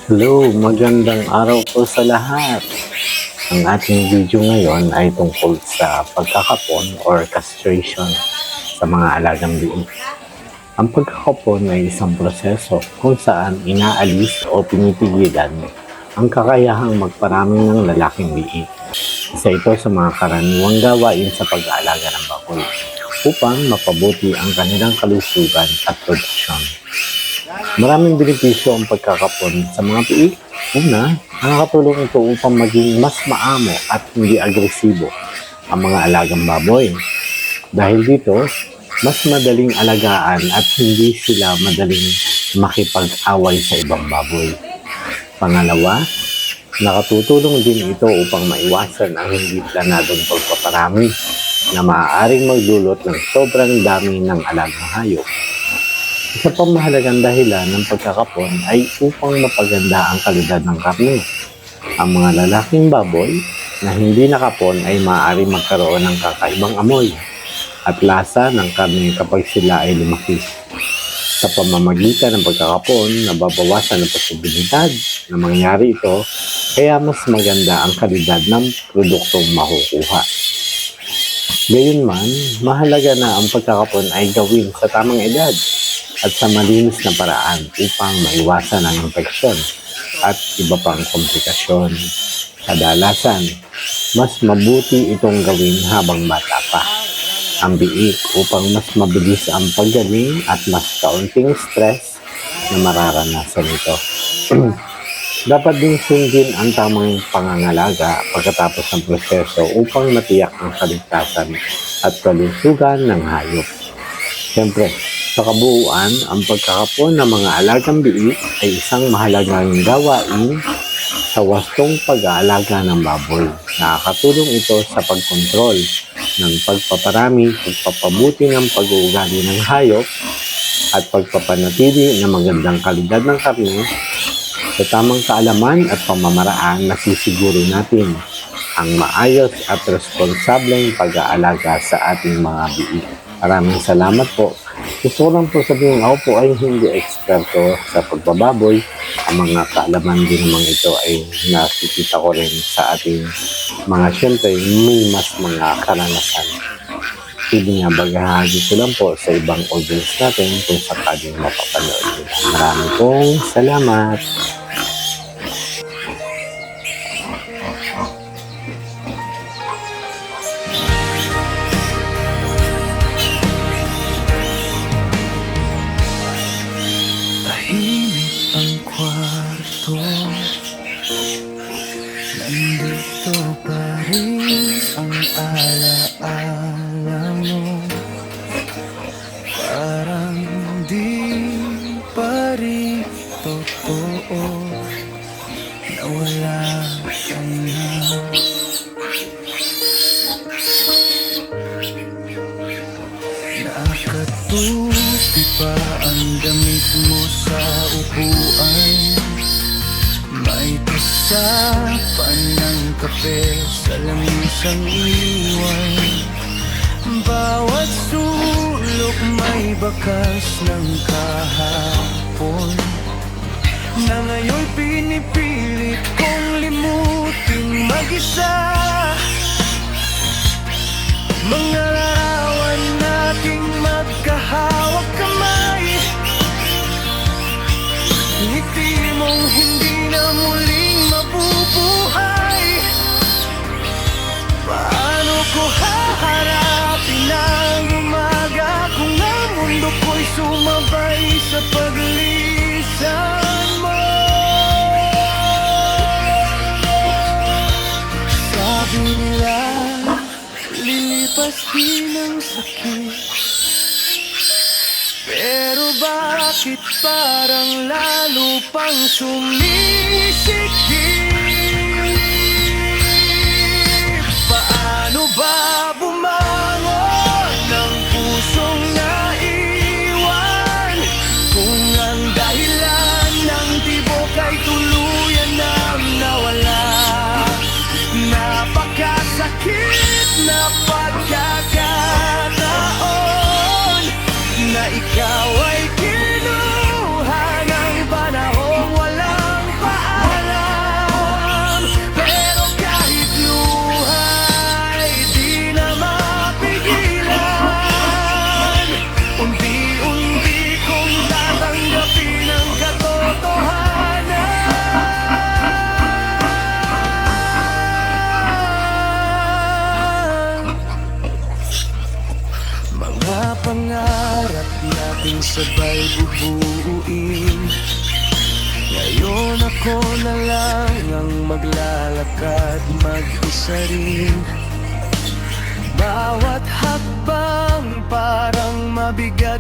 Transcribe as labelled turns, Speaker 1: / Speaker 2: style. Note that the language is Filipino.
Speaker 1: Hello, magandang araw po sa lahat. Ang ating video ngayon ay tungkol sa pagkakapon or castration sa mga alagang biik. Ang pagkakapon ay isang proseso kung saan inaalis o pinipigilan ang kakayahang magparami ng lalaking biik. Isa ito sa mga karaniwang gawain sa pag-aalaga ng baboy upang mapabuti ang kanilang kalusugan at produksyon. Maraming benepisyo ang pagkakapon sa mga biik. Una, nakakatulong ito upang maging mas maamo at hindi agresibo ang mga alagang baboy. Dahil dito, mas madaling alagaan at hindi sila madaling makipag-away sa ibang baboy. Pangalawa, nakatutulong din ito upang maiwasan ang hindi planadong pagpaparami na maaaring magdulot ng sobrang dami ng alagang hayop. Isa pang mahalagang dahilan ng pagkakapon ay upang mapaganda ang kalidad ng karne. Ang mga lalaking baboy na hindi nakapon ay maaari magkaroon ng kakaibang amoy at lasa ng karne kapag sila ay lumaki. Sa pamamagitan ng pagkakapon, nababawasan ang posibilidad na mangyari ito, kaya mas maganda ang kalidad ng produktong makukuha. Gayunman, mahalaga na ang pagkakapon ay gawin sa tamang edad at sa malinis na paraan upang maiwasan ang infeksyon at iba pang komplikasyon. Kadalasan, mas mabuti itong gawin habang bata pa ang biik upang mas mabilis ang paggaling at mas kaunting stress na mararanasan ito. Dapat din sundin ang tamang pangangalaga pagkatapos ng proseso upang matiyak ang kaligtasan at kalusugan ng hayop. Siyempre, sa kabuuan, ang pagkakapon ng mga alagang biik ay isang mahalagang gawain sa wastong pag-aalaga ng baboy. Nakakatulong ito sa pagkontrol ng pagpaparami, pagpapabuti ng pag-uugali ng hayop, at pagpapanatili ng magandang kalidad ng karne. Sa tamang kaalaman at pamamaraan, nasisiguro natin ang maayos at responsableng pag-aalaga sa ating mga biik. Maraming salamat po. Gusto ko lang po sabihin, ako po ay hindi eksperto sa pagbababoy. Ang mga kaalaman din naman ito ay nakikita ko rin sa ating mga siyempre may mas mga karanasan. Hindi nga bagahagi ko lang po sa ibang audience natin kung sakaling mapapanood nila. Maraming pong salamat.
Speaker 2: Tahimik ang kwarto, nandito pa rin ang alaala mo. Parang di pa rin totoo na wala ka na. Nakatupi pa ang damit mo sa upuan. May tasa pa ng kape sa lamisang iwan. Bawat sulok may bakas ng kahapon na ngayon pinipilit kong limutin mag-isa. Mga larawan nating magkahawak kamay, ngiti mong hindi na muling mabubuhay. Paano ko haharapin ang umaga kung ang mundo ko'y sumabay sa paglisan mo? Sabi nila, lilipas din ang sakit, pero bakit parang lalo pang sumisikip? Paano ba bumangon ng pusong naiwan kung ang dahilan ng tibok ay tuluyan nang nawala? Napakasakit na pagkakataon na ikaw ay kinuha ng panahong wala ating sabay bubuuin. Ngayon ako na lang ang maglalakad mag-isa rin. Bawat hakbang parang mabigat